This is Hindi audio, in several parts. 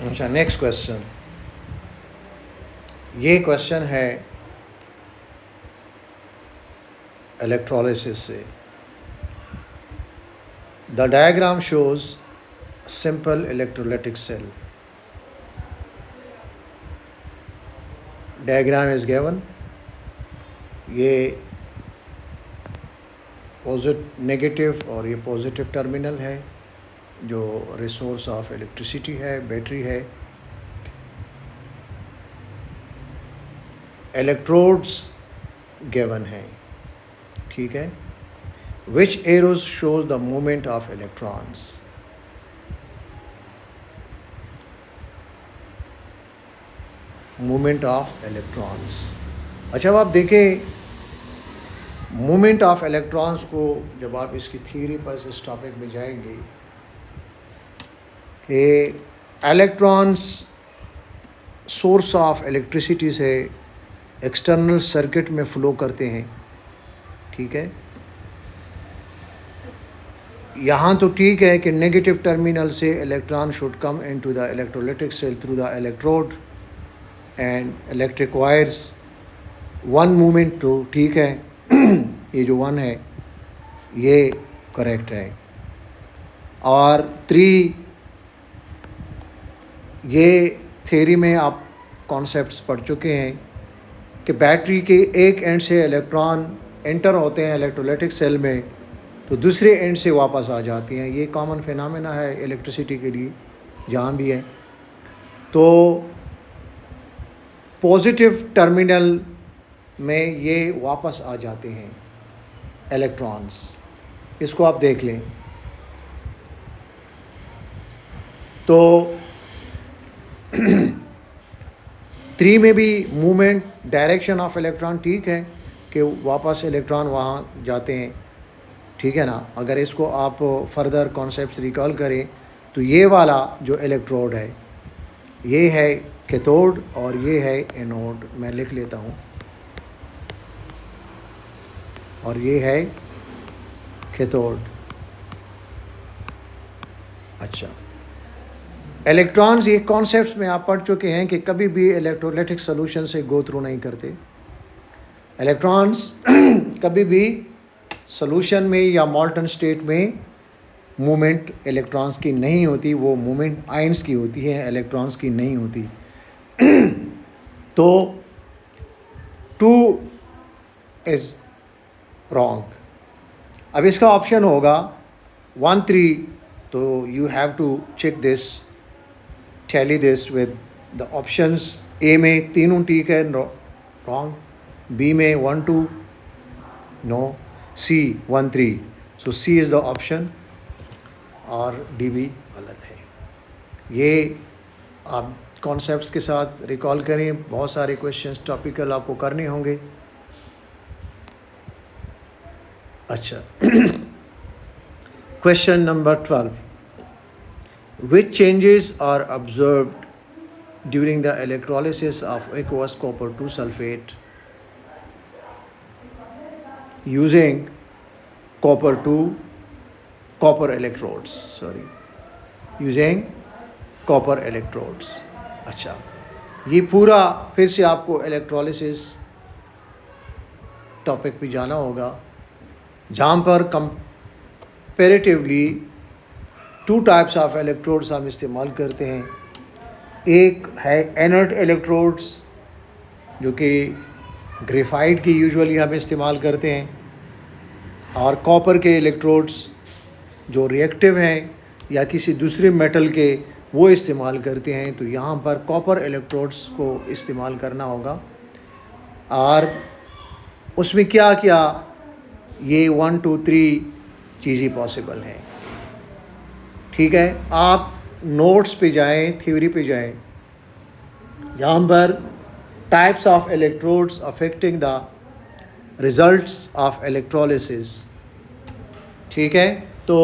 अच्छा, नेक्स्ट क्वेश्चन, ये क्वेश्चन है इलेक्ट्रोलिसिस से। The diagram shows simple electrolytic cell. Diagram is given. ये नेगेटिव और ये पॉजिटिव टर्मिनल है, जो रिसोर्स ऑफ इलेक्ट्रिसिटी है, बैटरी है। इलेक्ट्रोड्स गिवन है, ठीक है। Which arrows shows the movement of electrons. Movement of electrons. अच्छा, अब आप देखें मूवमेंट ऑफ इलेक्ट्रॉन्स को, जब आप इसकी थ्योरी पर इस टॉपिक में जाएंगे कि इलेक्ट्रॉन्स सोर्स ऑफ इलेक्ट्रिसिटी से एक्सटर्नल सर्किट में फ्लो करते हैं, ठीक है। यहाँ तो ठीक है कि नेगेटिव टर्मिनल से electron should come into the electrolytic cell through the electrode and electric wires. One movement तो ठीक है, ये जो वन है ये करेक्ट है। और 3, ये थ्योरी में आप कॉन्सेप्ट्स पढ़ चुके हैं कि बैटरी के एक एंड से इलेक्ट्रॉन एंटर होते हैं इलेक्ट्रोलाइटिक सेल में, तो दूसरे एंड से वापस आ जाती हैं। ये कॉमन फिनोमेना है इलेक्ट्रिसिटी के लिए जहाँ भी है। तो पॉजिटिव टर्मिनल में ये वापस आ जाते हैं इलेक्ट्रॉन्स। इसको आप देख लें। तो 3 में भी मूवमेंट डायरेक्शन ऑफ इलेक्ट्रॉन ठीक है कि वापस इलेक्ट्रॉन वहाँ जाते हैं, ठीक है ना। अगर इसको आप फर्दर कॉन्सेप्ट्स रिकॉल करें तो ये वाला जो इलेक्ट्रोड है ये है कैथोड और ये है एनोड। मैं लिख लेता हूँ, और ये है कैथोड। अच्छा, इलेक्ट्रॉन्स ये कॉन्सेप्ट्स में आप पढ़ चुके हैं कि कभी भी इलेक्ट्रोलाइटिक सोल्यूशन से गो थ्रू नहीं करते। इलेक्ट्रॉन्स कभी भी सोल्यूशन में या मॉल्टन स्टेट में मूवमेंट इलेक्ट्रॉन्स की नहीं होती, वो मूवमेंट आयंस की होती है, इलेक्ट्रॉन्स की नहीं होती। तो 2 इज रॉन्ग। अब इसका ऑप्शन होगा 1, 3, तो you have to check this, tally this with the options. A में तीनों ठीक है, रॉन्ग। बी में 1, 2 no. C 1, 3, so C is the option, और डी भी गलत है। ये आप कॉन्सेप्ट्स के साथ रिकॉल करें, बहुत सारे क्वेश्चंस टॉपिकल आपको करने होंगे। अच्छा, question number 12, which changes are observed during the electrolysis of aqueous copper 2 sulfate using copper electrodes, using copper electrodes। अच्छा, ये पूरा फिर से आपको इलेक्ट्रोलिसिस टॉपिक पे जाना होगा, जहाँ पर कंपेरेटिवली 2 टाइप्स ऑफ इलेक्ट्रोड्स हम इस्तेमाल करते हैं। एक है इनर्ट इलेक्ट्रोड्स, जो कि ग्रेफाइट की यूजुअली हम इस्तेमाल करते हैं, और कॉपर के इलेक्ट्रोड्स जो रिएक्टिव हैं या किसी दूसरे मेटल के, वो इस्तेमाल करते हैं। तो यहाँ पर कॉपर इलेक्ट्रोड्स को इस्तेमाल करना होगा। और उसमें क्या क्या ये 1, 2, 3 चीज़ें पॉसिबल हैं, ठीक है। आप नोट्स पे जाएं, थ्योरी पे जाएं, यहाँ पर types of electrodes affecting the results of electrolysis, ठीक है। तो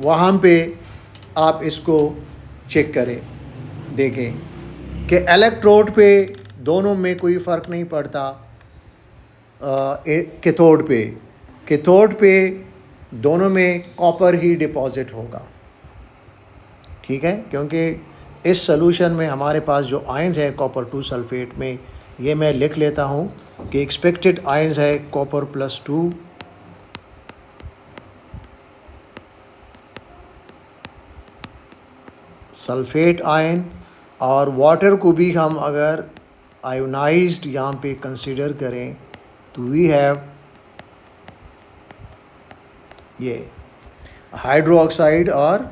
वहाँ पे आप इसको चेक करें, देखें कि इलेक्ट्रोड पे दोनों में कोई फ़र्क नहीं पड़ता। कैथोड पे दोनों में कॉपर ही डिपॉजिट होगा, ठीक है, क्योंकि इस सॉल्यूशन में हमारे पास जो आयन्स है कॉपर 2 सल्फेट में, ये मैं लिख लेता हूँ कि एक्सपेक्टेड आयन्स है कॉपर +2 सल्फेट आयन, और वाटर को भी हम अगर आयोनाइज्ड यहाँ पे कंसीडर करें तो वी हैव ये हाइड्रो ऑक्साइड और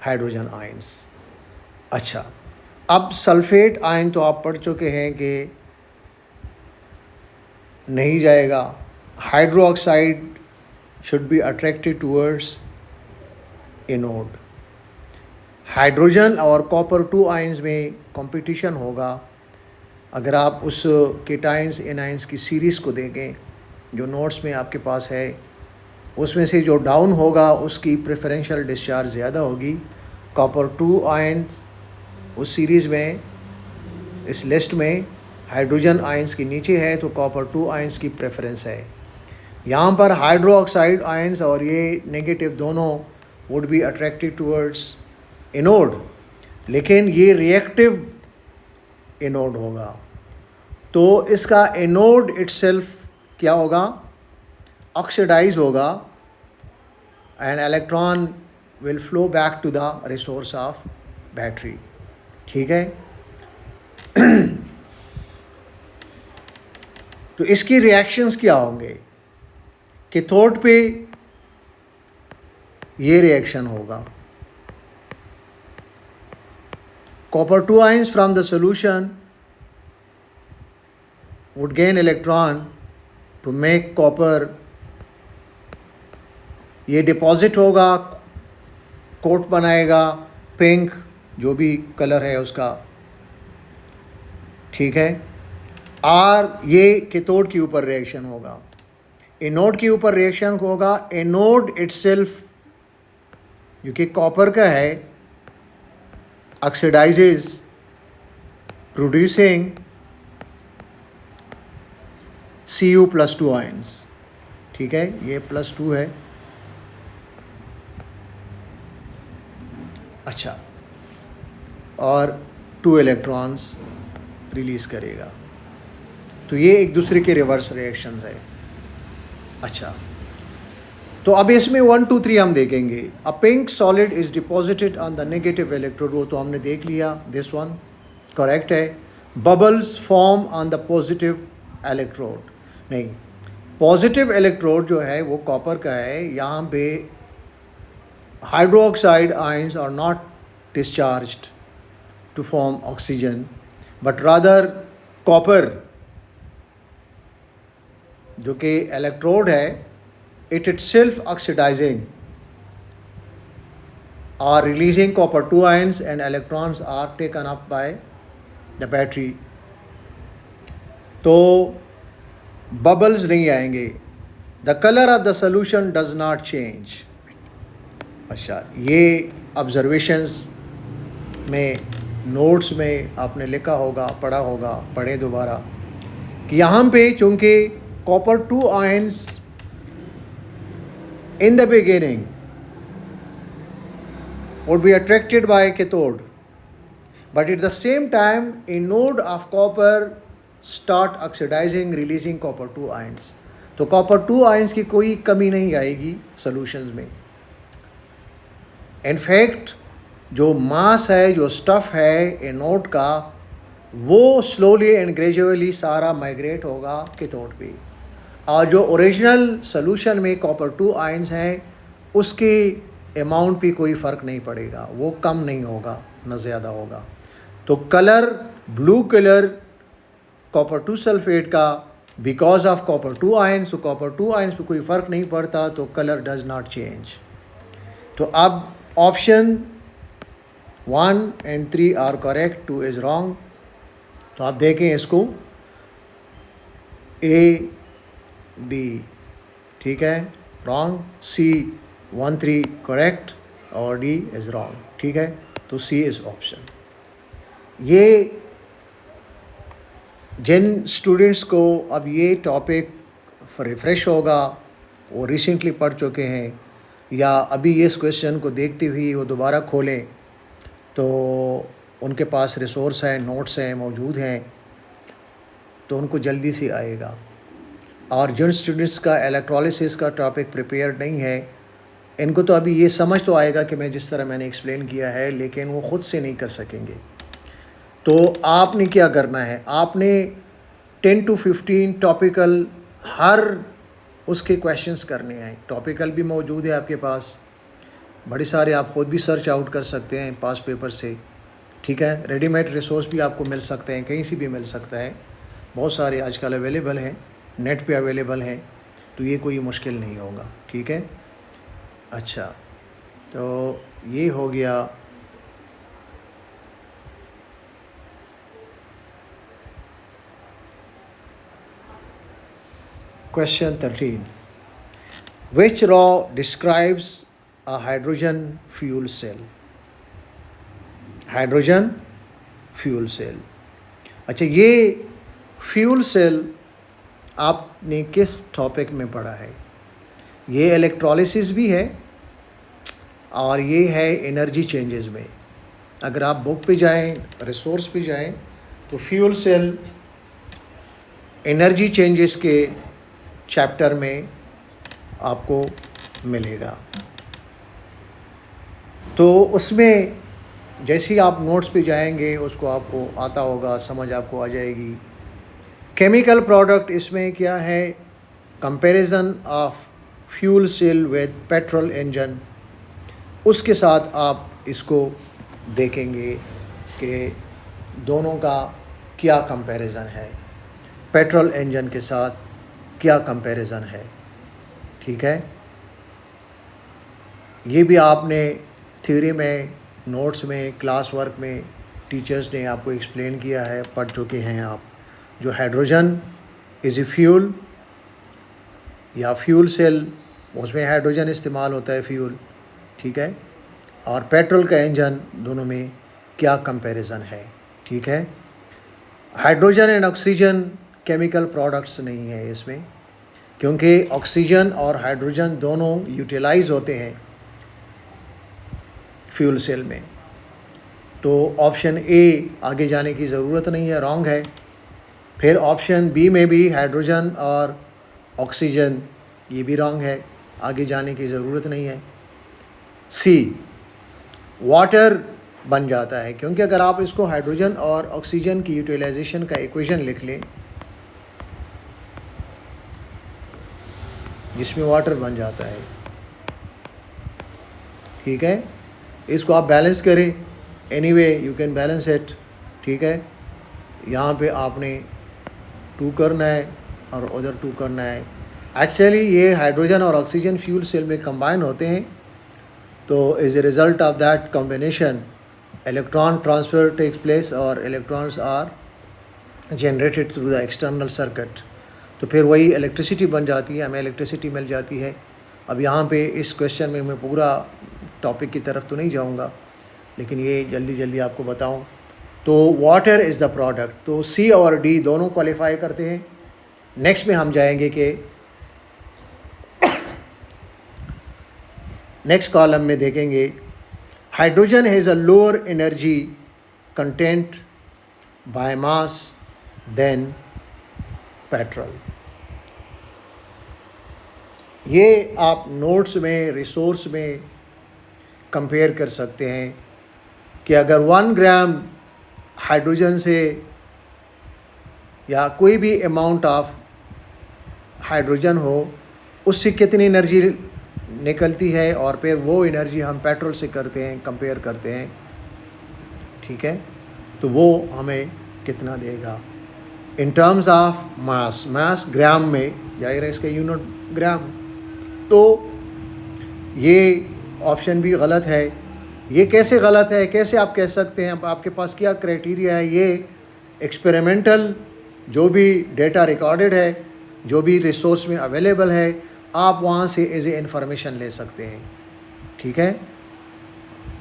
हाइड्रोजन आयन्स। अच्छा, अब सल्फेट आयन तो आप पढ़ चुके हैं कि नहीं जाएगा। Hydro oxide should be attracted towards anode. Hydrogen और कॉपर 2 आयन्स में कंपटीशन होगा। अगर आप उस केटाइंस एनाइंस की सीरीज़ को देखें जो नोट्स में आपके पास है, उसमें से जो डाउन होगा उसकी प्रेफरेंशियल डिस्चार्ज ज़्यादा होगी। कॉपर 2 आयन्स उस सीरीज़ में, इस लिस्ट में हाइड्रोजन आयन्स के नीचे है, तो कॉपर 2 आयन्स की प्रेफरेंस है। यहाँ पर हाइड्रो ऑक्साइड आयन्स और ये नेगेटिव दोनों would be attracted towards anode, लेकिन ये रिएक्टिव एनोड होगा, तो इसका एनोड इटसेल्फ क्या होगा, ऑक्सीडाइज होगा, and electron will flow back to the resource of battery. ठीक है। तो इसकी रिएक्शंस क्या होंगे, कैथोड पे ये रिएक्शन होगा, copper 2 ions from the solution would gain electron to make copper, ये डिपॉजिट होगा, कोट बनाएगा पिंक, जो भी कलर है उसका। ठीक है। और ये कैथोड के ऊपर रिएक्शन होगा, एनोड के ऊपर रिएक्शन होगा। एनोड इटसेल्फ जो कि कॉपर का है oxidizes producing Cu+2 ions। ठीक है, ये +2 है। अच्छा, और 2 इलेक्ट्रॉन्स रिलीज करेगा। तो ये एक दूसरे के रिवर्स रिएक्शंस है। अच्छा, तो अब इसमें 1 2 3 हम देखेंगे। A pink solid is deposited on the negative electrode, वो तो हमने देख लिया, दिस वन करेक्ट है। Bubbles form on the positive electrode, नहीं, पॉजिटिव इलेक्ट्रोड जो है वो कॉपर का है। यहाँ पे hydro oxide ions are not discharged to form oxygen, but rather copper जो कि इलेक्ट्रोड है, it itself oxidizing or releasing copper 2 ions, and electrons are taken up by the battery। तो bubbles नहीं आएंगे। The color of the solution does not change। अच्छा, ये observations में नोट्स में आपने लिखा होगा, पढ़ा होगा, पढ़े दोबारा कि यहाँ पे चूँकि copper 2 ions in the beginning would be attracted by cathode, but at the same time anode of copper start oxidizing, releasing copper 2 ions। तो copper 2 ions की कोई कमी नहीं आएगी सॉल्यूशंस में। इनफैक्ट जो मास है, जो स्टफ़ है एनोड का, वो स्लोली एंड ग्रेजुअली सारा माइग्रेट होगा कैथोड पे, और जो ओरिजिनल सॉल्यूशन में कॉपर 2 आयन्स हैं उसके अमाउंट पे कोई फ़र्क नहीं पड़ेगा, वो कम नहीं होगा न ज़्यादा होगा। तो colour blue colour copper 2 sulphate का, बिकॉज ऑफ कॉपर 2 आयन्स, तो कॉपर 2 आयन्स पे कोई फ़र्क नहीं पड़ता, तो कलर डज नॉट चेंज। तो अब option 1 and 3 are correct, 2 is wrong. तो आप देखें इसको, ए बी ठीक है, रॉन्ग, सी 1 3 करेक्ट, और डी इज़ रॉन्ग। ठीक है, तो सी इज़ ऑप्शन। ये जिन स्टूडेंट्स को अब ये टॉपिक रिफ़्रेश होगा, वो रिसेंटली पढ़ चुके हैं या अभी इस क्वेश्चन को देखते हुए वो दोबारा खोलें, तो उनके पास रिसोर्स हैं, नोट्स हैं, मौजूद हैं, तो उनको जल्दी से आएगा। और जिन स्टूडेंट्स का इलेक्ट्रोलिसिस का टॉपिक प्रिपेयर नहीं है, इनको तो अभी ये समझ तो आएगा कि मैं जिस तरह मैंने एक्सप्लेन किया है, लेकिन वो ख़ुद से नहीं कर सकेंगे। तो आपने क्या करना है, आपने 10 to 15 टॉपिकल हर उसके क्वेश्चंस करने हैं। टॉपिकल भी मौजूद है आपके पास, बड़े सारे, आप ख़ुद भी सर्च आउट कर सकते हैं पास पेपर से, ठीक है। रेडीमेड रिसोर्स भी आपको मिल सकते हैं, कहीं से भी मिल सकता है, बहुत सारे आजकल अवेलेबल हैं, नेट पे अवेलेबल हैं, तो ये कोई मुश्किल नहीं होगा, ठीक है। अच्छा, तो ये हो गया। Question 13, which raw describes a hydrogen fuel cell. Hydrogen fuel cell. अच्छा, ये फ्यूल सेल आपने किस टॉपिक में पढ़ा है? ये इलेक्ट्रोलिसिस भी है और ये है एनर्जी चेंजेस में। अगर आप बुक पे जाएं, रिसोर्स पे जाएं, तो फ्यूल सेल एनर्जी चेंजेस के चैप्टर में आपको मिलेगा। तो उसमें जैसे ही आप नोट्स पे जाएंगे, उसको आपको आता होगा, समझ आपको आ जाएगी। केमिकल प्रोडक्ट इसमें क्या है, comparison of fuel cell with petrol engine, उसके साथ आप इसको देखेंगे कि दोनों का क्या कंपैरिजन है, पेट्रोल इंजन के साथ क्या कंपैरिजन है, ठीक है। ये भी आपने थ्योरी में, नोट्स में, क्लास वर्क में टीचर्स ने आपको एक्सप्लेन किया है, पढ़ चुके हैं आप। जो हाइड्रोजन इज़ ए फ्यूल या फ्यूल सेल, उसमें हाइड्रोजन इस्तेमाल होता है, फ्यूल, ठीक है। और पेट्रोल का इंजन, दोनों में क्या कंपैरिजन है, ठीक है। Hydrogen and oxygen chemical products नहीं है इसमें, क्योंकि ऑक्सीजन और हाइड्रोजन दोनों यूटिलाइज होते हैं फ्यूल सेल में। तो ऑप्शन ए आगे जाने की ज़रूरत नहीं है, रॉन्ग है। फिर ऑप्शन बी में भी हाइड्रोजन और ऑक्सीजन, ये भी रॉन्ग है, आगे जाने की ज़रूरत नहीं है। सी वाटर बन जाता है, क्योंकि अगर आप इसको हाइड्रोजन और ऑक्सीजन की यूटिलाइजेशन का इक्वेशन लिख लें, जिसमें वाटर बन जाता है, ठीक है। इसको आप बैलेंस करें, anyway you can balance it, ठीक है। यहाँ पे आपने 2 करना है और उधर 2 करना है। एक्चुअली ये हाइड्रोजन और ऑक्सीजन फ्यूल सेल में कंबाइन होते हैं, तो as a result of that combination electron transfer takes place और electrons are generated through the external circuit. तो फिर वही इलेक्ट्रिसिटी बन जाती है, हमें इलेक्ट्रिसिटी मिल जाती है। अब यहाँ पे इस क्वेश्चन में मैं पूरा टॉपिक की तरफ तो नहीं जाऊँगा, लेकिन ये जल्दी जल्दी आपको बताऊँ। तो वाटर इज़ द प्रोडक्ट, तो सी और डी दोनों क्वालिफाई करते हैं। नेक्स्ट में हम जाएंगे कि नेक्स्ट कॉलम में देखेंगे, hydrogen has a lower energy content by mass then petrol. ये आप नोट्स में, रिसोर्स में कंपेयर कर सकते हैं कि अगर 1 ग्राम हाइड्रोजन से या कोई भी अमाउंट ऑफ हाइड्रोजन हो, उससे कितनी एनर्जी निकलती है, और फिर वो एनर्जी हम पेट्रोल से करते हैं, कंपेयर करते हैं, ठीक है। तो वो हमें कितना देगा इन टर्म्स ऑफ मास, मास ग्राम में, जाहिर है इसका यूनिट ग्राम। तो ये ऑप्शन भी गलत है। ये कैसे गलत है, कैसे आप कह सकते हैं? अब आपके पास क्या क्राइटेरिया है? ये एक्सपेरिमेंटल जो भी डेटा रिकॉर्डेड है, जो भी रिसोर्स में अवेलेबल है, आप वहाँ से एज ए इंफॉर्मेशन ले सकते हैं, ठीक है।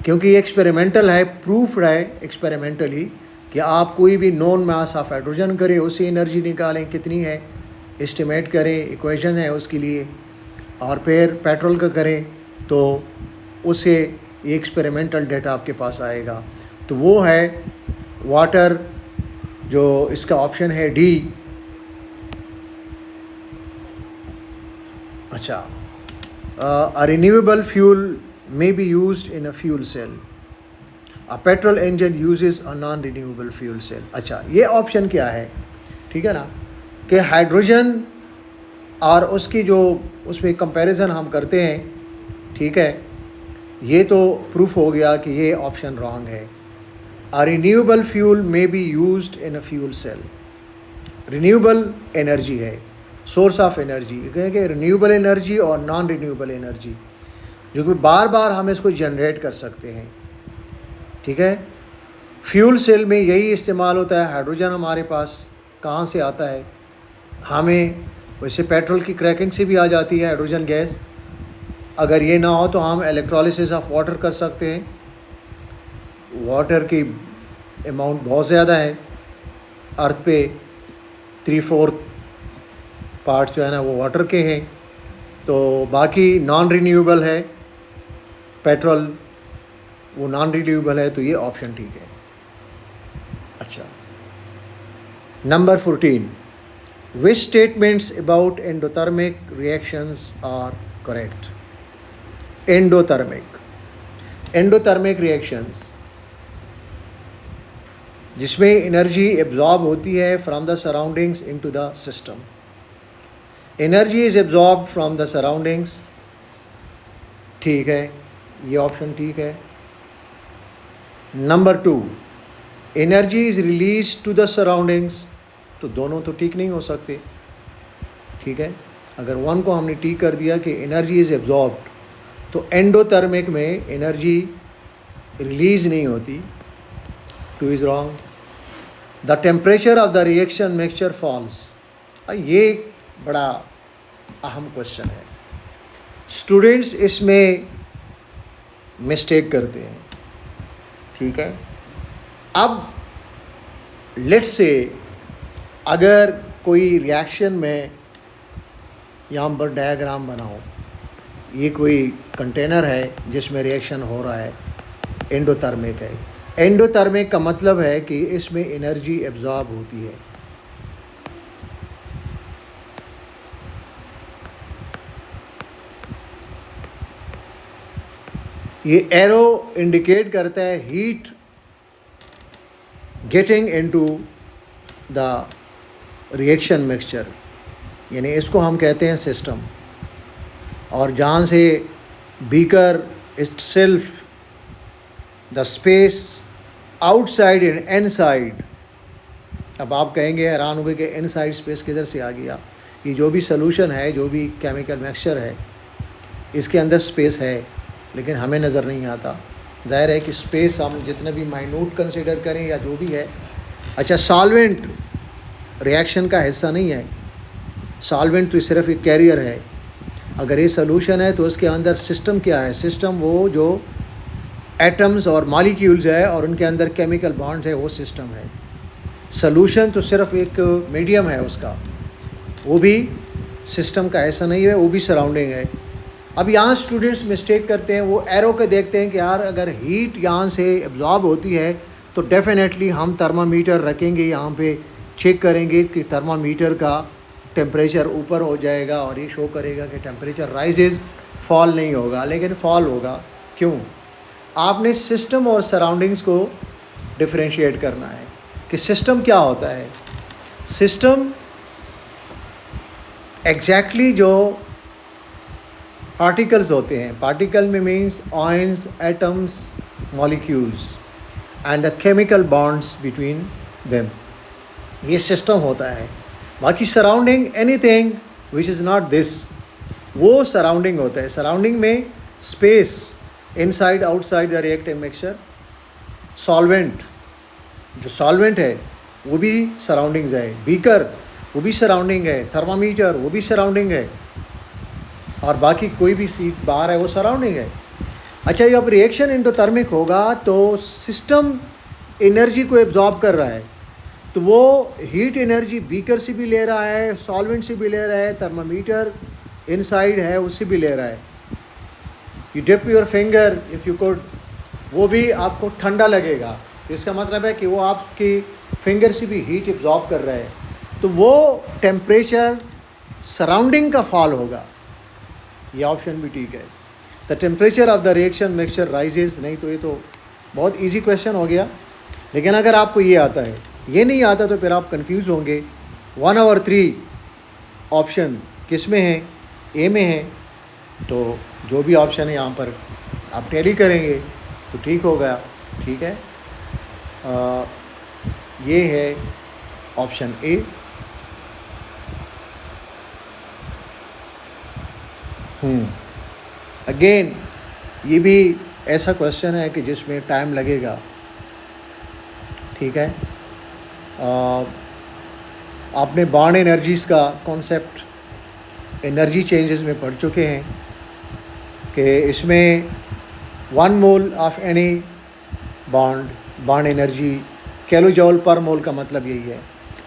क्योंकि ये एक्सपेरिमेंटल है, प्रूफ्ड है एक्सपेरिमेंटली कि आप कोई भी नॉन मास ऑफ हाइड्रोजन करें, उससे एनर्जी निकालें, कितनी है एस्टिमेट करें, इक्वेशन है उसके लिए, और फिर पेट्रोल का करें तो उससे ये एक्सपेरिमेंटल डेटा आपके पास आएगा। तो वो है वाटर, जो इसका ऑप्शन है डी। अच्छा, a renewable fuel may be used in a fuel cell, a petrol engine uses a non renewable fuel cell. अच्छा, ये ऑप्शन क्या है, ठीक है ना, कि हाइड्रोजन और उसकी जो उसमें कंपैरिजन हम करते हैं, ठीक है, ये तो प्रूफ हो गया कि ये ऑप्शन रॉन्ग है। A renewable fuel may be used in a fuel cell, renewable energy है, सोर्स ऑफ एनर्जी, कहेंगे रिन्यूएबल एनर्जी और नॉन रिन्यूएबल एनर्जी, जो कि बार बार हम इसको जनरेट कर सकते हैं, ठीक है। फ्यूल सेल में यही इस्तेमाल होता है। हाइड्रोजन हमारे पास कहाँ से आता है, हमें वैसे पेट्रोल की क्रैकिंग से भी आ जाती है हाइड्रोजन गैस। अगर ये ना हो तो हम इलेक्ट्रोलिसिस ऑफ वाटर कर सकते हैं। वाटर की अमाउंट बहुत ज़्यादा है अर्थ पे, 3/4 पार्ट्स जो है ना वो वाटर के हैं, तो बाकी नॉन रिन्यूएबल है, पेट्रोल वो नॉन रिन्यूएबल है, तो ये ऑप्शन ठीक है। अच्छा, number 14, which statements about endothermic reactions are correct. Endothermic reactions जिसमें एनर्जी एब्जॉर्ब होती है from the surroundings into the system. Energy is absorb from the surroundings, ठीक है, ये ऑप्शन ठीक है। Number 2, energy is release to the surroundings, तो दोनों तो ठीक नहीं हो सकते, ठीक है। अगर वन को हमने ठीक कर दिया कि एनर्जी इज एब्जॉर्ब्ड, तो एंडोथर्मिक में एनर्जी रिलीज नहीं होती, 2 is wrong. The temperature of the reaction mixture falls, ये एक बड़ा अहम क्वेश्चन है, स्टूडेंट्स इसमें मिस्टेक करते हैं, ठीक है। अब लेट्स से अगर कोई रिएक्शन में, यहाँ पर डायग्राम बनाओ, ये कोई कंटेनर है जिसमें रिएक्शन हो रहा है, एंडोथर्मिक है। एंडोथर्मिक का मतलब है कि इसमें एनर्जी एब्जॉर्ब होती है। ये एरो इंडिकेट करता है heat getting into the reaction mixture, यानी इसको हम कहते हैं सिस्टम। और जहाँ से beaker itself, the space outside and inside, अब आप कहेंगे, हैरान होंगे कि इनसाइड स्पेस किधर से आ गया। ये जो भी सोल्यूशन है, जो भी केमिकल मिक्सचर है, इसके अंदर स्पेस है, लेकिन हमें नज़र नहीं आता। जाहिर है कि स्पेस हम जितना भी माइन्यूट कंसिडर करें या जो भी है। अच्छा, सॉल्वेंट रिएक्शन का हिस्सा नहीं है, सॉल्वेंट तो सिर्फ एक कैरियर है। अगर ये सोल्यूशन है तो उसके अंदर सिस्टम क्या है, सिस्टम वो जो एटम्स और मॉलिक्यूल्स है और उनके अंदर केमिकल बॉन्ड्स है, वो सिस्टम है। सोल्यूशन तो सिर्फ एक मीडियम है उसका, वो भी सिस्टम का हिस्सा नहीं है, वो भी सराउंडिंग है। अब यहाँ स्टूडेंट्स मिस्टेक करते हैं, वो एरो के देखते हैं कि यार अगर हीट यहाँ से एब्जॉर्ब होती है तो डेफिनेटली हम थर्मामीटर रखेंगे, यहाँ पे चेक करेंगे कि थर्मामीटर का टेम्परेचर ऊपर हो जाएगा और ये शो करेगा कि टेम्परेचर राइजेज़, फॉल नहीं होगा। लेकिन फॉल होगा, क्यों? आपने सिस्टम और सराउंडिंग्स को डिफरेंशिएट करना है कि सिस्टम क्या होता है। सिस्टम एग्जैक्टली जो पार्टिकल्स होते हैं, पार्टिकल में means ions, atoms, molecules and the chemical bonds between them, ये सिस्टम होता है। बाकी surrounding anything which is not this, वो सराउंडिंग होता है। सराउंडिंग में space, inside outside the reactive mixture, solvent, जो सॉल्वेंट है वो भी सराउंडिंग्स है, बीकर वो भी सराउंडिंग है, थर्मामीटर वो भी सराउंडिंग है, और बाकी कोई भी सीट बाहर है वो सराउंडिंग है। अच्छा, जब रिएक्शन एंडोथर्मिक होगा तो सिस्टम एनर्जी को एब्जॉर्ब कर रहा है, तो वो हीट एनर्जी बीकर से भी ले रहा है, सॉल्वेंट से भी ले रहा है, थर्मामीटर इनसाइड है उससे भी ले रहा है। You dip your finger if you could, वो भी आपको ठंडा लगेगा, तो इसका मतलब है कि वो आपकी फिंगर से भी हीट एब्जॉर्ब कर रहा है, तो वो टेम्परेचर सराउंडिंग का फॉल होगा। ये ऑप्शन भी ठीक है। The temperature of the reaction mixture rises, नहीं तो ये तो बहुत इजी क्वेश्चन हो गया। लेकिन अगर आपको ये आता है, ये नहीं आता तो फिर आप कंफ्यूज होंगे 1 और 3 ऑप्शन किस में है, ए में है, तो जो भी ऑप्शन है यहाँ पर आप टैली करेंगे तो ठीक हो गया। ठीक है, ये है ऑप्शन ए। अगेन ये भी ऐसा क्वेश्चन है कि जिसमें टाइम लगेगा। ठीक है, आपने बॉन्ड एनर्जीज़ का कॉन्सेप्ट एनर्जी चेंजेस में पढ़ चुके हैं कि इसमें 1 mole of any bond energy कैलो जॉल पर मोल का मतलब यही है,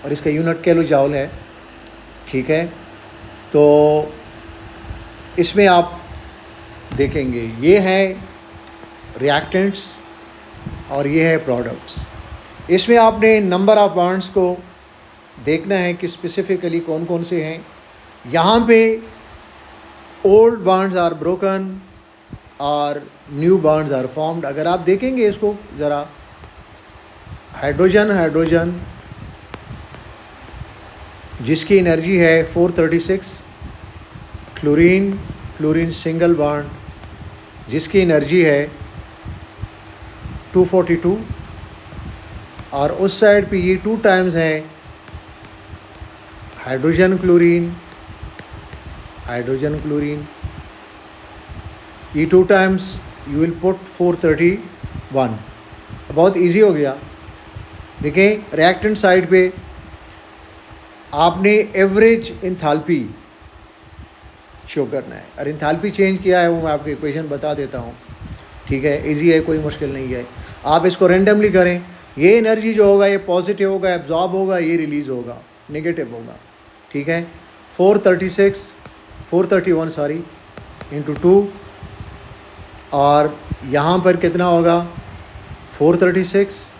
और इसका यूनिट कैलो जॉल है। ठीक है, तो इसमें आप देखेंगे ये है रिएक्टेंट्स और ये है प्रोडक्ट्स। इसमें आपने नंबर ऑफ़ बॉन्ड्स को देखना है कि स्पेसिफिकली कौन कौन से हैं। यहाँ पे ओल्ड बॉन्ड्स आर ब्रोकन और न्यू बॉन्ड्स आर फॉर्म्ड। अगर आप देखेंगे इसको ज़रा, हाइड्रोजन जिसकी एनर्जी है 436, क्लोरीन सिंगल बॉन्ड जिसकी एनर्जी है 242, और उस साइड पे ये 2 टाइम्स हैं हाइड्रोजन क्लोरीन, ये 2 टाइम्स यू विल पुट 431। बहुत इजी हो गया। देखें रिएक्टेंट साइड पे आपने एवरेज इंथैल्पी शो करना है, और इंथैल्पी चेंज किया है वो मैं आपको इक्वेशन बता देता हूँ। ठीक है, इजी है, कोई मुश्किल नहीं है। आप इसको रैंडमली करें, ये एनर्जी जो होगा ये पॉजिटिव होगा, एब्जॉर्ब होगा, ये रिलीज़ होगा, नेगेटिव होगा। ठीक है, 431 सॉरी इंटू 2, और यहाँ पर कितना होगा 436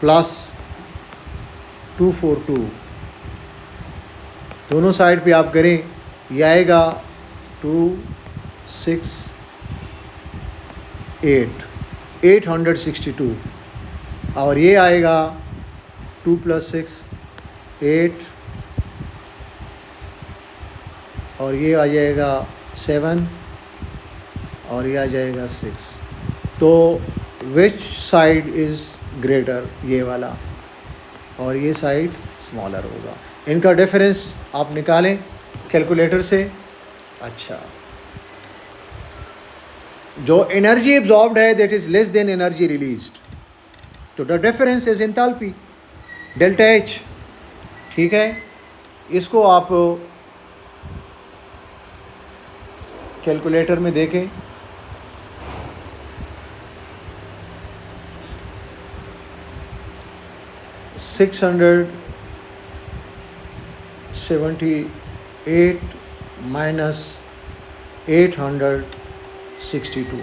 प्लस 242, दोनों साइड पे आप करें, ये आएगा 862, और ये आएगा 2 + 6 8, और ये आ जाएगा 7, और ये आ जाएगा 6। तो विच साइड इज़ ग्रेटर, ये वाला, और ये साइड स्मॉलर होगा। इनका डिफरेंस आप निकालें कैलकुलेटर से। अच्छा, जो एनर्जी एब्जॉर्ब्ड है that is less than energy released, तो the difference is enthalpy delta H. ठीक है, इसको आप कैलकुलेटर में देखें। -678 -862,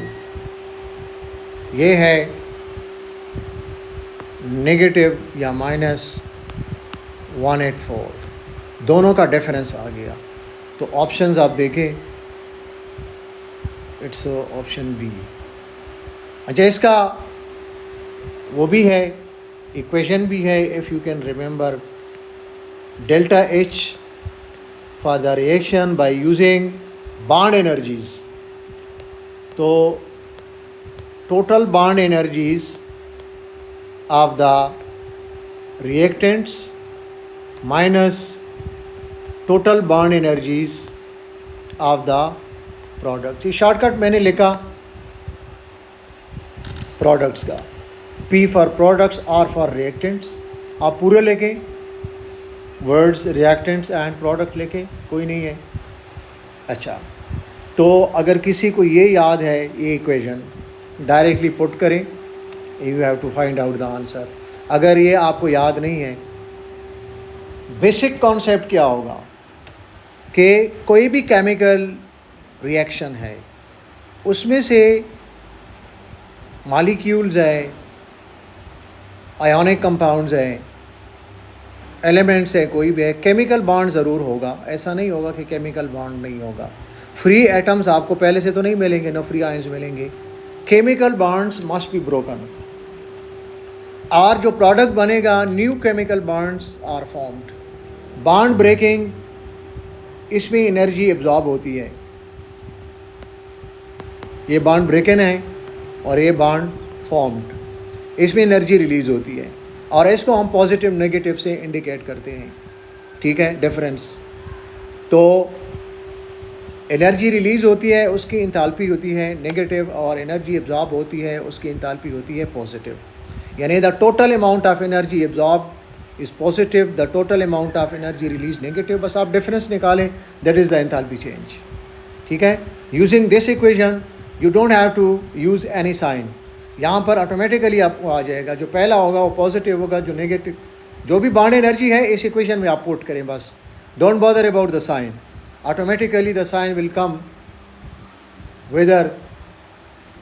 ये है नेगेटिव या -184, दोनों का डिफरेंस आ गया। तो ऑप्शंस आप देखें, इट्स ऑप्शन बी। अच्छा, इसका वो भी है, इक्वेशन भी है, if you can remember, delta H for the reaction by using bond energies. तो total bond energies of the reactants minus total bond energies of the products. ये शॉर्टकट मैंने लिखा प्रोडक्ट्स का, P for products, R for reactants. आप पूरे लेके वर्ड्स रिएक्टेंट्स एंड प्रोडक्ट लेके कोई नहीं है। अच्छा, तो अगर किसी को ये याद है, ये इक्वेशन डायरेक्टली पुट करें, you have to find out the answer. अगर ये आपको याद नहीं है, बेसिक कॉन्सेप्ट क्या होगा कि कोई भी केमिकल रिएक्शन है, उसमें से मॉलिक्यूल्स है, आयोनिक कंपाउंड्स हैं, एलिमेंट्स है, कोई भी है, केमिकल बॉन्ड ज़रूर होगा, ऐसा नहीं होगा कि केमिकल बॉन्ड नहीं होगा। फ्री एटम्स आपको पहले से तो नहीं मिलेंगे, नो फ्री आयंस मिलेंगे। Chemical bonds must be broken, और जो प्रोडक्ट बनेगा new chemical bonds are formed. Bond breaking, इसमें एनर्जी एब्जॉर्ब होती है। ये बॉन्ड ब्रेकन है और ये बॉन्ड फॉर्म्ड, इसमें एनर्जी रिलीज होती है, और इसको हम पॉजिटिव नेगेटिव से इंडिकेट करते हैं। ठीक है, डिफरेंस। तो एनर्जी रिलीज होती है, उसकी इंथैल्पी होती है नेगेटिव, और एनर्जी एब्जॉर्ब होती है, उसकी इंथैल्पी होती है पॉजिटिव। यानी the total amount of energy absorb is positive, the total amount of energy release negative. बस आप डिफरेंस निकालें, that is the enthalpy change. ठीक है, using this equation you don't have to use any sign, यहाँ पर ऑटोमेटिकली आपको आ जाएगा। जो पहला होगा वो पॉजिटिव होगा, जो नेगेटिव, जो भी बॉन्ड एनर्जी है इस इक्वेशन में आप पुट करें बस, don't bother about the sign, automatically the sign will come whether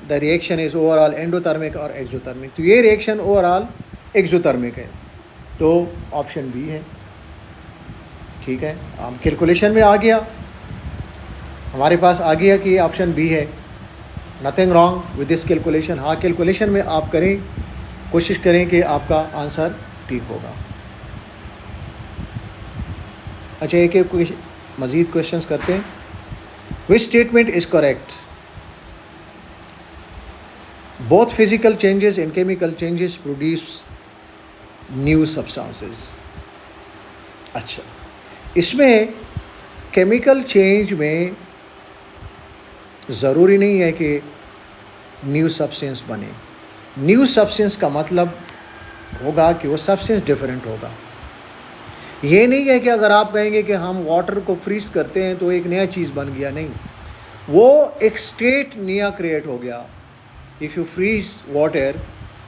the reaction is overall endothermic और एक्सोथर्मिक। तो ये रिएक्शन ओवरऑल एक्सोथर्मिक है, तो ऑप्शन बी है। ठीक है, हम कैलकुलेशन में आ गया, हमारे पास आ गया कि ऑप्शन बी है। Nothing wrong with this calculation. हाँ, कैलकुलेशन में आप करें, कोशिश करें कि आपका आंसर ठीक होगा। अच्छा, एक मज़ीद क्वेश्चंस करते हैं। Which statement is correct? Both physical changes and chemical changes produce new substances. अच्छा, इसमें केमिकल चेंज में ज़रूरी नहीं है कि न्यू सब्सटेंस बने। न्यू सब्सटेंस का मतलब होगा कि वो सब्सटेंस डिफरेंट होगा। ये नहीं है कि अगर आप कहेंगे कि हम वाटर को फ्रीज करते हैं तो एक नया चीज़ बन गया, नहीं, वो एक स्टेट नया क्रिएट हो गया। If you freeze water,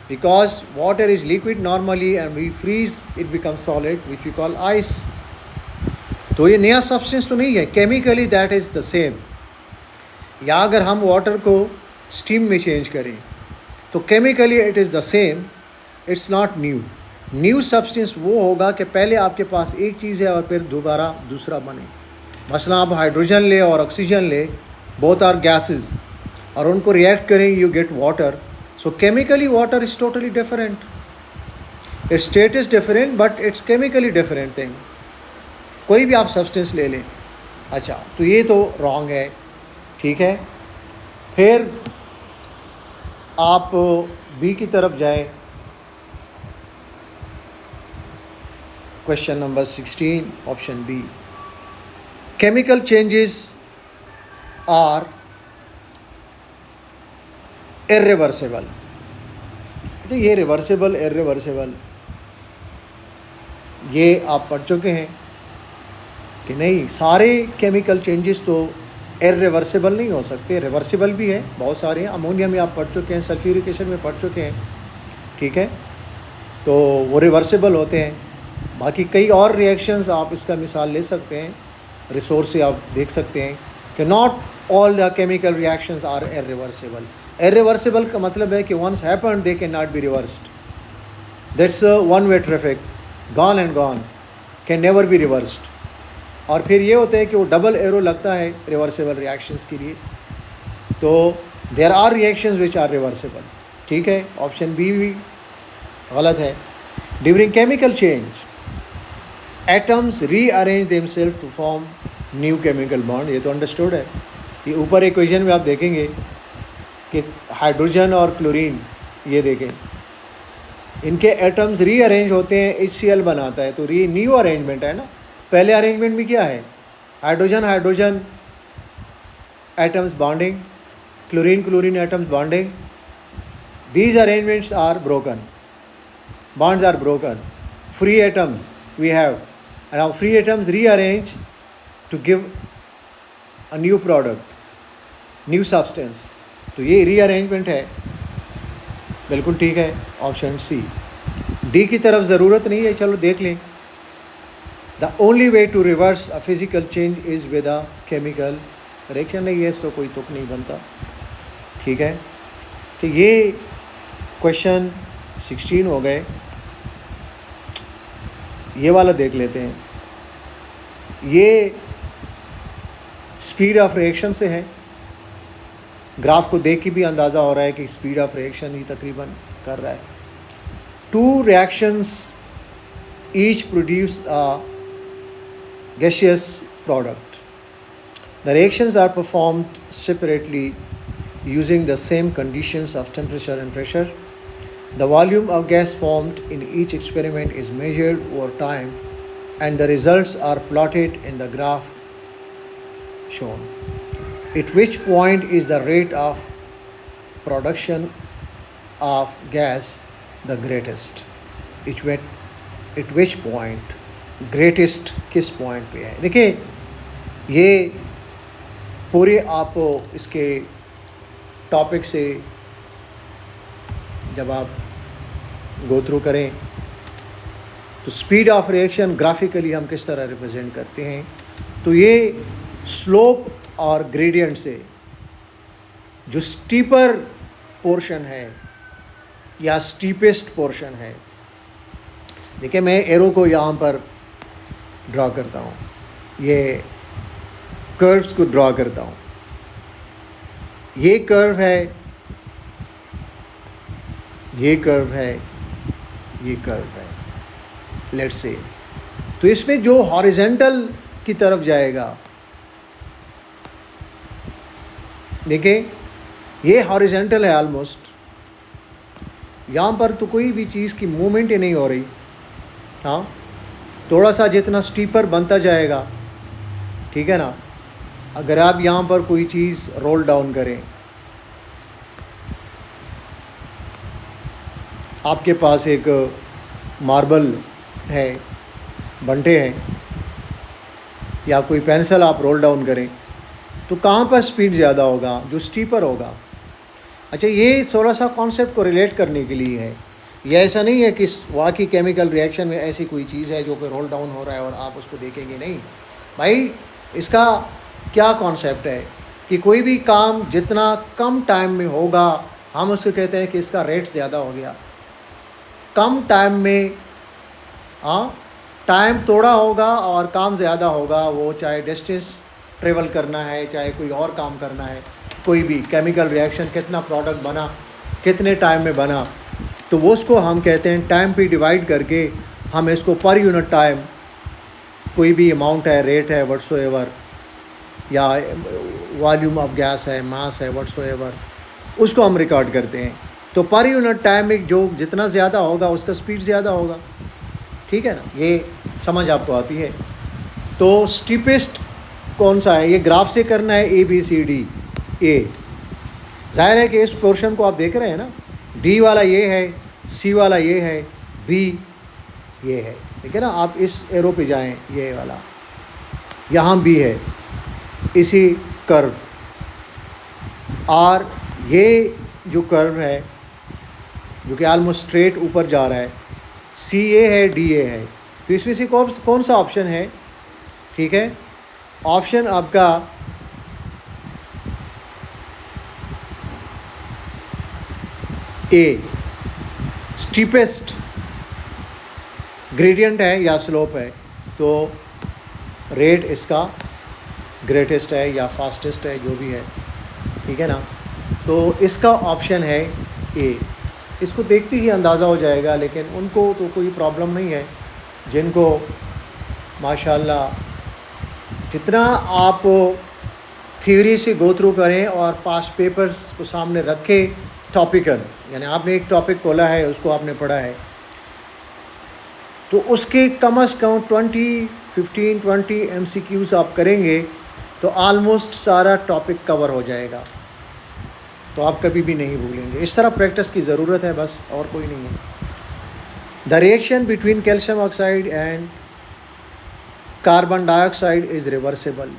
because water is liquid normally and we freeze it becomes solid which we call ice। तो ये नया सब्सटेंस तो नहीं है, chemically that is the same. या अगर हम वाटर को स्टीम में चेंज करें तो chemically it is the same, it's not new. New substance वो होगा कि पहले आपके पास एक चीज़ है और फिर दोबारा दूसरा बने। मसला आप हाइड्रोजन ले और ऑक्सीजन ले, बोथ आर गैसेस, और उनको रिएक्ट करें, you get water. So chemically water is totally different. Its state is different but it's chemically different thing. कोई भी आप सब्सटेंस ले लें। अच्छा, तो ये तो रॉन्ग है। ठीक है, फिर आप बी की तरफ जाए। Question number 16, option B. Chemical changes are irreversible. तो ये रिवर्सिबल, इर्रिवर्सिबल, ये आप पढ़ चुके हैं कि नहीं? सारे केमिकल चेंजेस तो इर्रिवर्सिबल नहीं हो सकते, रिवर्सिबल भी है, बहुत सारे हैं। अमोनिया में आप पढ़ चुके हैं, सल्फ्यूरिक में पढ़ चुके हैं। ठीक है, तो वो रिवर्सिबल होते हैं। बाकी कई और रिएक्शंस आप इसका मिसाल ले सकते हैं, रिसोर्स से आप देख सकते हैं कि not all the chemical reactions are irreversible. Irreversible का मतलब है कि once happened they can not be reversed, that's one way traffic, gone and gone, can never be reversed. और फिर ये होता है कि वो डबल एरो लगता है रिवर्सिबल रिएक्शंस के लिए। तो there are reactions which are reversible. ठीक है, ऑप्शन बी भी गलत है। During chemical change atoms rearrange themselves to form new chemical bond. ये तो अंडरस्टूड है। ये ऊपर इक्वेशन में आप देखेंगे कि हाइड्रोजन और क्लोरीन, ये देखें, इनके एटम्स रीअरेंज होते हैं, HCl बनाता है, तो री न्यू अरेंजमेंट है ना। पहले अरेंजमेंट में क्या है? Hydrogen hydrogen atoms bonding, chlorine chlorine atoms bonding. These arrangements are broken, bonds are broken, free atoms we have, and now free atoms rearrange to give a new product, new substance। तो ये रीअरेंजमेंट है, बिल्कुल ठीक है, ऑप्शन सी। डी की तरफ ज़रूरत नहीं है, चलो देख लें। The only way to reverse a physical change is with a chemical reaction. नहीं है, इसको कोई तुक नहीं बनता। ठीक है, तो ये क्वेश्चन 16 हो गए। ये वाला देख लेते हैं। ये स्पीड ऑफ रिएक्शन से है। ग्राफ को देख के भी अंदाज़ा हो रहा है कि स्पीड ऑफ रिएक्शन ही तकरीबन कर रहा है। Two reactions each produce a gaseous product. The reactions are performed separately using the same conditions of temperature and pressure. The volume of gas formed in each experiment is measured over time and the results are plotted in the graph shown. At which point is the rate of production of gas the greatest? At which point greatest किस पॉइंट पे है? देखिए, ये पूरे आप इसके टॉपिक से जब आप गो थ्रू करें तो स्पीड ऑफ रिएक्शन ग्राफिकली हम किस तरह रिप्रेजेंट करते हैं, तो ये स्लोप और ग्रेडियंट से जो स्टीपर पोर्शन है या स्टीपेस्ट पोर्शन है, देखिए मैं एरो को यहाँ पर ड्रॉ करता हूँ, ये कर्व्स को ड्रॉ करता हूँ। ये कर्व है, ये कर्व है, ये कर्व है, लेट्स से। तो इसमें जो हॉरिजेंटल की तरफ जाएगा, देखिए ये हॉरिजेंटल है ऑलमोस्ट, यहाँ पर तो कोई भी चीज़ की मूवमेंट ही नहीं हो रही। हाँ, थोड़ा सा जितना स्टीपर बनता जाएगा, ठीक है ना, अगर आप यहाँ पर कोई चीज़ रोल डाउन करें, आपके पास एक मार्बल है, बंटे हैं, या कोई पेंसिल आप रोल डाउन करें, तो कहाँ पर स्पीड ज़्यादा होगा? जो स्टीपर होगा। अच्छा, ये थोड़ा सा कॉन्सेप्ट को रिलेट करने के लिए है। यह ऐसा नहीं है कि वाकई केमिकल रिएक्शन में ऐसी कोई चीज़ है जो कि रोल डाउन हो रहा है और आप उसको देखेंगे, नहीं भाई। इसका क्या कॉन्सेप्ट है कि कोई भी काम जितना कम टाइम में होगा, हम उसको कहते हैं कि इसका रेट ज़्यादा हो गया। कम टाइम में, हाँ, टाइम थोड़ा होगा और काम ज़्यादा होगा, वो चाहे डिस्टेंस ट्रेवल करना है, चाहे कोई और काम करना है, कोई भी केमिकल रिएक्शन कितना प्रोडक्ट बना, कितने टाइम में बना, तो वो उसको हम कहते हैं टाइम पे डिवाइड करके हम इसको पर यूनिट टाइम, कोई भी अमाउंट है, रेट है, व्हाट्सोएवर, या वॉल्यूम ऑफ गैस है, मास है, व्हाट्सोएवर, उसको हम रिकॉर्ड करते हैं। तो पर यूनिट टाइम में जो जितना ज़्यादा होगा उसका स्पीड ज़्यादा होगा, ठीक है ना। ये समझ आपको आती है। तो स्टीपेस्ट कौन सा है? ये ग्राफ से करना है, ABCD। ए जाहिर है कि इस पोर्शन को आप देख रहे हैं ना, D वाला ये है, C वाला ये है, B ये है, ठीक है ना। आप इस एरो पे जाएं, ये वाला यहाँ B है, इसी कर्व, और ये जो कर्व है जो कि ऑलमोस्ट स्ट्रेट ऊपर जा रहा है, C ये है, D ये है। तो इसमें से कौन सा ऑप्शन है? ठीक है, ऑप्शन आपका ए, स्टीपेस्ट ग्रेडियंट है या स्लोप है, तो रेट इसका ग्रेटेस्ट है या फास्टेस्ट है, जो भी है, ठीक है ना। तो इसका ऑप्शन है ए। इसको देखते ही अंदाज़ा हो जाएगा, लेकिन उनको तो कोई प्रॉब्लम नहीं है जिनको माशाल्लाह जितना आप थ्योरी से गो थ्रू करें और पास पेपर्स को सामने रखें, टॉपिकल, यानी आपने एक टॉपिक खोला है, उसको आपने पढ़ा है, तो उसके कम से कम 15-20 MCQs आप करेंगे तो ऑलमोस्ट सारा टॉपिक कवर हो जाएगा, तो आप कभी भी नहीं भूलेंगे। इस तरह प्रैक्टिस की ज़रूरत है, बस, और कोई नहीं है। The reaction between calcium oxide and carbon dioxide is reversible.